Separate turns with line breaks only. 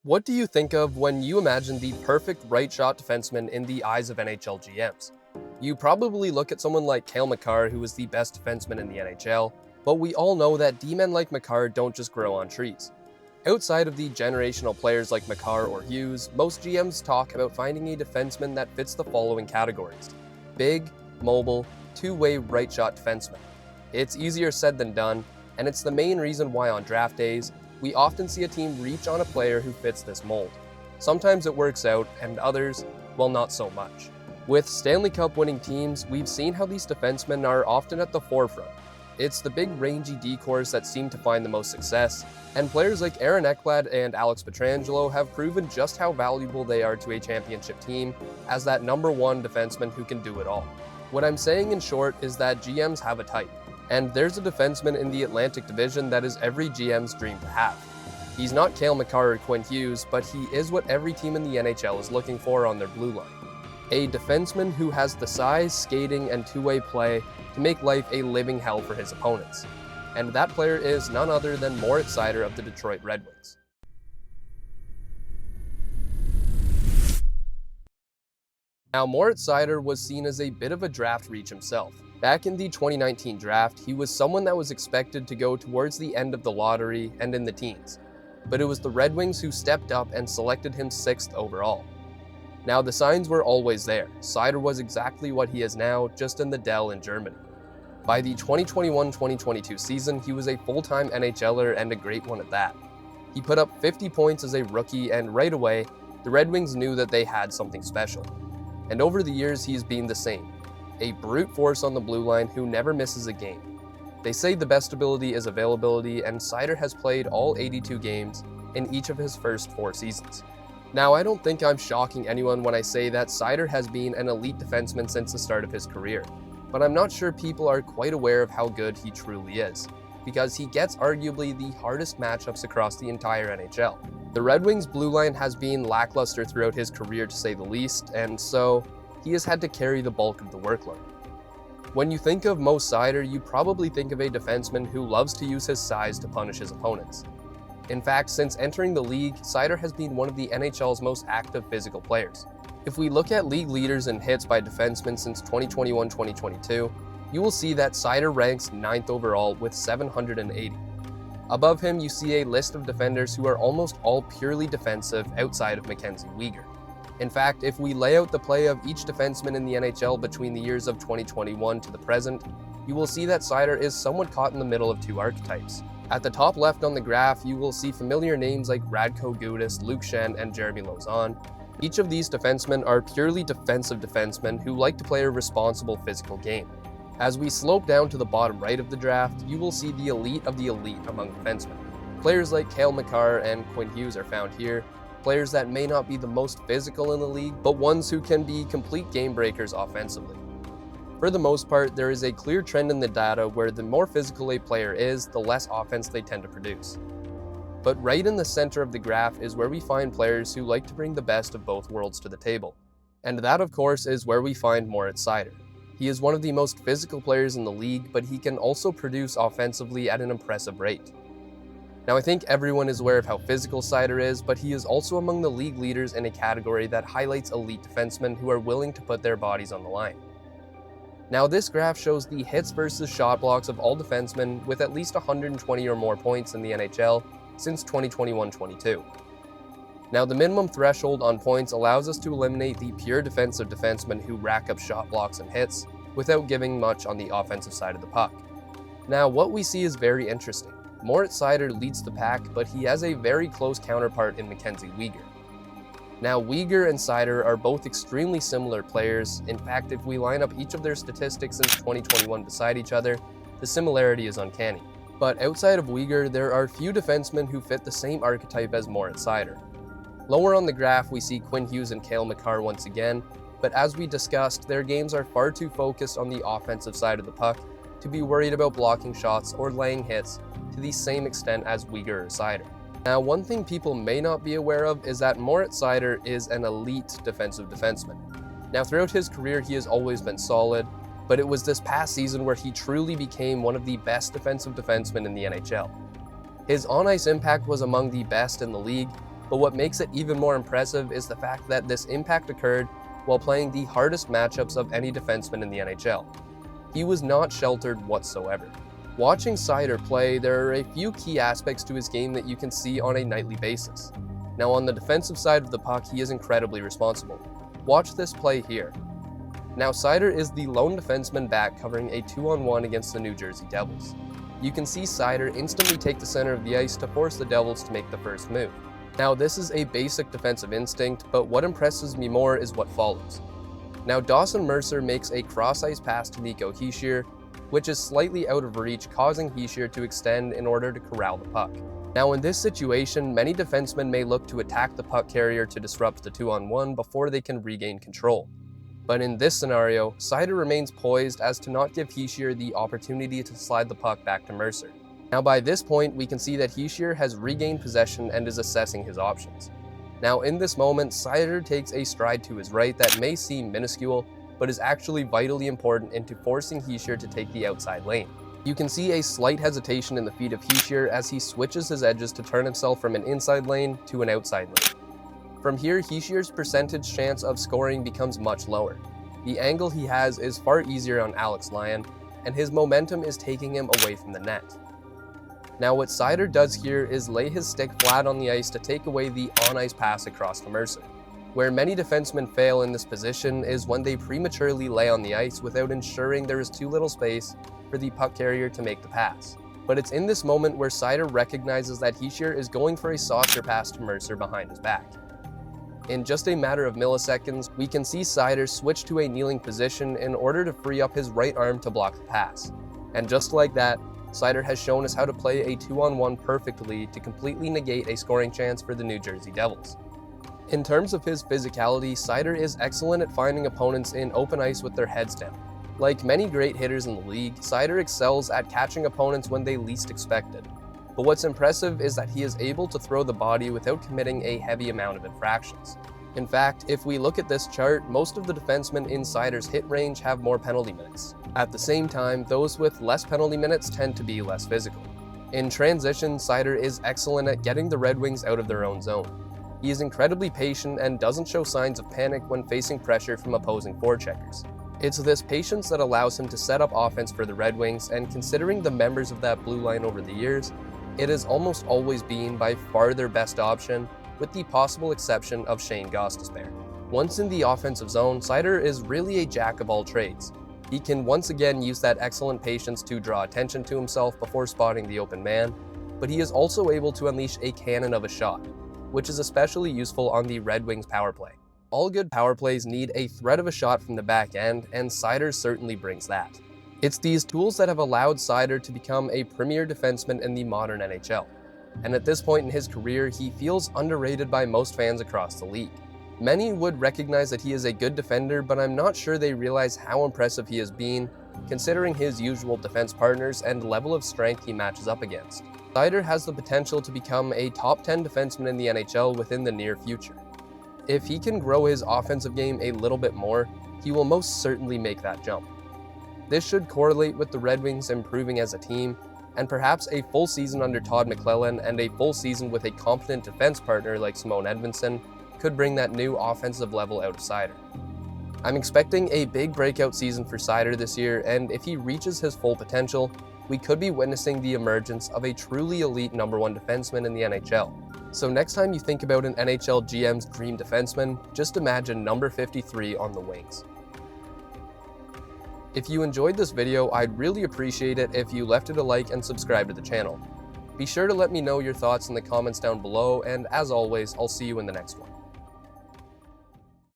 What do you think of when you imagine the perfect right-shot defenseman in the eyes of NHL GMs? You probably look at someone like Cale Makar, who is the best defenseman in the NHL, but we all know that D-men like Makar don't just grow on trees. Outside of the generational players like Makar or Hughes, most GMs talk about finding a defenseman that fits the following categories: big, mobile, two-way right-shot defenseman. It's easier said than done, and it's the main reason why on draft days, we often see a team reach on a player who fits this mold. Sometimes it works out, and others, well, not so much. With Stanley Cup winning teams, we've seen how these defensemen are often at the forefront. It's the big rangy D-cores that seem to find the most success, and players like Aaron Ekblad and Alex Pietrangelo have proven just how valuable they are to a championship team as that number one defenseman who can do it all. What I'm saying in short is that GMs have a type, and there's a defenseman in the Atlantic Division that is every GM's dream to have. He's not Cale Makar or Quinn Hughes, but he is what every team in the NHL is looking for on their blue line. A defenseman who has the size, skating, and two-way play to make life a living hell for his opponents. And that player is none other than Moritz Seider of the Detroit Red Wings. Now, Moritz Seider was seen as a bit of a draft reach himself. Back in the 2019 draft, he was someone that was expected to go towards the end of the lottery and in the teens. But it was the Red Wings who stepped up and selected him 6th overall. Now, the signs were always there. Seider was exactly what he is now, just in the Dell in Germany. By the 2021-2022 season, he was a full-time NHLer and a great one at that. He put up 50 points as a rookie, and right away, the Red Wings knew that they had something special. And over the years, he's been the same. A brute force on the blue line who never misses a game. They say the best ability is availability, and Seider has played all 82 games in each of his first 4 seasons. Now, I don't think I'm shocking anyone when I say that Seider has been an elite defenseman since the start of his career, but I'm not sure people are quite aware of how good he truly is, because he gets arguably the hardest matchups across the entire NHL. The Red Wings' blue line has been lackluster throughout his career, to say the least, and so he has had to carry the bulk of the workload. When you think of Mo Seider, you probably think of a defenseman who loves to use his size to punish his opponents. In fact, since entering the league, Seider has been one of the NHL's most active physical players. If we look at league leaders in hits by defensemen since 2021-2022, you will see that Seider ranks 9th overall with 780. Above him, you see a list of defenders who are almost all purely defensive outside of Mackenzie Weegar. In fact, if we lay out the play of each defenseman in the NHL between the years of 2021 to the present, you will see that Seider is somewhat caught in the middle of 2 archetypes. At the top left on the graph, you will see familiar names like Radko Gudas, Luke Schenn, and Jeremy Lauzon. Each of these defensemen are purely defensive defensemen who like to play a responsible physical game. As we slope down to the bottom right of the draft, you will see the elite of the elite among defensemen. Players like Cale Makar and Quinn Hughes are found here, players that may not be the most physical in the league, but ones who can be complete game breakers offensively. For the most part, there is a clear trend in the data where the more physical a player is, the less offense they tend to produce. But right in the center of the graph is where we find players who like to bring the best of both worlds to the table. And that, of course, is where we find Moritz Seider. He is one of the most physical players in the league, but he can also produce offensively at an impressive rate. Now, I think everyone is aware of how physical Seider is, but he is also among the league leaders in a category that highlights elite defensemen who are willing to put their bodies on the line. Now, this graph shows the hits versus shot blocks of all defensemen with at least 120 or more points in the NHL since 2021-22. Now, the minimum threshold on points allows us to eliminate the pure defensive defensemen who rack up shot blocks and hits without giving much on the offensive side of the puck. Now, what we see is very interesting. Moritz Seider leads the pack, but he has a very close counterpart in Mackenzie Weegar. Now, Weegar and Seider are both extremely similar players. In fact, if we line up each of their statistics since 2021 beside each other, the similarity is uncanny. But outside of Weegar, there are few defensemen who fit the same archetype as Moritz Seider. Lower on the graph, we see Quinn Hughes and Cale Makar once again, but as we discussed, their games are far too focused on the offensive side of the puck to be worried about blocking shots or laying hits to the same extent as Weegar or Seider. Now, one thing people may not be aware of is that Moritz Seider is an elite defensive defenseman. Now, throughout his career, he has always been solid, but it was this past season where he truly became one of the best defensive defensemen in the NHL. His on-ice impact was among the best in the league, But what makes it even more impressive is the fact that this impact occurred while playing the hardest matchups of any defenseman in the NHL. He was not sheltered whatsoever. Watching Seider play, there are a few key aspects to his game that you can see on a nightly basis. Now on the defensive side of the puck, he is incredibly responsible. Watch this play here. Now Seider is the lone defenseman back covering a 2-on-1 against the New Jersey Devils. You can see Seider instantly take the center of the ice to force the Devils to make the first move. Now this is a basic defensive instinct, but what impresses me more is what follows. Now Dawson Mercer makes a cross-ice pass to Nico Hischier, which is slightly out of reach, causing Hischier to extend in order to corral the puck. Now in this situation, many defensemen may look to attack the puck carrier to disrupt the 2-on-1 before they can regain control. But in this scenario, Seider remains poised as to not give Hischier the opportunity to slide the puck back to Mercer. Now by this point, we can see that Hischier has regained possession and is assessing his options. Now in this moment, Seider takes a stride to his right that may seem minuscule, but is actually vitally important into forcing Hischier to take the outside lane. You can see a slight hesitation in the feet of Hischier as he switches his edges to turn himself from an inside lane to an outside lane. From here, Hischier's percentage chance of scoring becomes much lower. The angle he has is far easier on Alex Lyon, and his momentum is taking him away from the net. Now what Seider does here is lay his stick flat on the ice to take away the on-ice pass across to Mercer. Where many defensemen fail in this position is when they prematurely lay on the ice without ensuring there is too little space for the puck carrier to make the pass. But it's in this moment where Seider recognizes that Hischier is going for a softer pass to Mercer behind his back. In just a matter of milliseconds, we can see Seider switch to a kneeling position in order to free up his right arm to block the pass. And just like that, Seider has shown us how to play a 2-on-1 perfectly to completely negate a scoring chance for the New Jersey Devils. In terms of his physicality, Seider is excellent at finding opponents in open ice with their heads down. Like many great hitters in the league, Seider excels at catching opponents when they least expect it. But what's impressive is that he is able to throw the body without committing a heavy amount of infractions. In fact, if we look at this chart, most of the defensemen in Seider's hit range have more penalty minutes. At the same time, those with less penalty minutes tend to be less physical. In transition, Seider is excellent at getting the Red Wings out of their own zone. He is incredibly patient and doesn't show signs of panic when facing pressure from opposing forecheckers. It's this patience that allows him to set up offense for the Red Wings, and considering the members of that blue line over the years, it has almost always been by far their best option, with the possible exception of Shane Gostisbehere. Once in the offensive zone, Seider is really a jack of all trades. He can once again use that excellent patience to draw attention to himself before spotting the open man, but he is also able to unleash a cannon of a shot, which is especially useful on the Red Wings power play. All good power plays need a threat of a shot from the back end, and Seider certainly brings that. It's these tools that have allowed Seider to become a premier defenseman in the modern NHL. And at this point in his career, he feels underrated by most fans across the league. Many would recognize that he is a good defender, but I'm not sure they realize how impressive he has been, considering his usual defense partners and level of strength he matches up against. Seider has the potential to become a top 10 defenseman in the NHL within the near future. If he can grow his offensive game a little bit more, he will most certainly make that jump. This should correlate with the Red Wings improving as a team, and perhaps a full season under Todd McLellan and a full season with a competent defense partner like Simone Edvinsson could bring that new offensive level out of Seider. I'm expecting a big breakout season for Seider this year, and if he reaches his full potential, we could be witnessing the emergence of a truly elite number 1 defenseman in the NHL. So next time you think about an NHL GM's dream defenseman, just imagine number 53 on the wings. If you enjoyed this video, I'd really appreciate it if you left it a like and subscribe to the channel. Be sure to let me know your thoughts in the comments down below, and as always, I'll see you in the next one.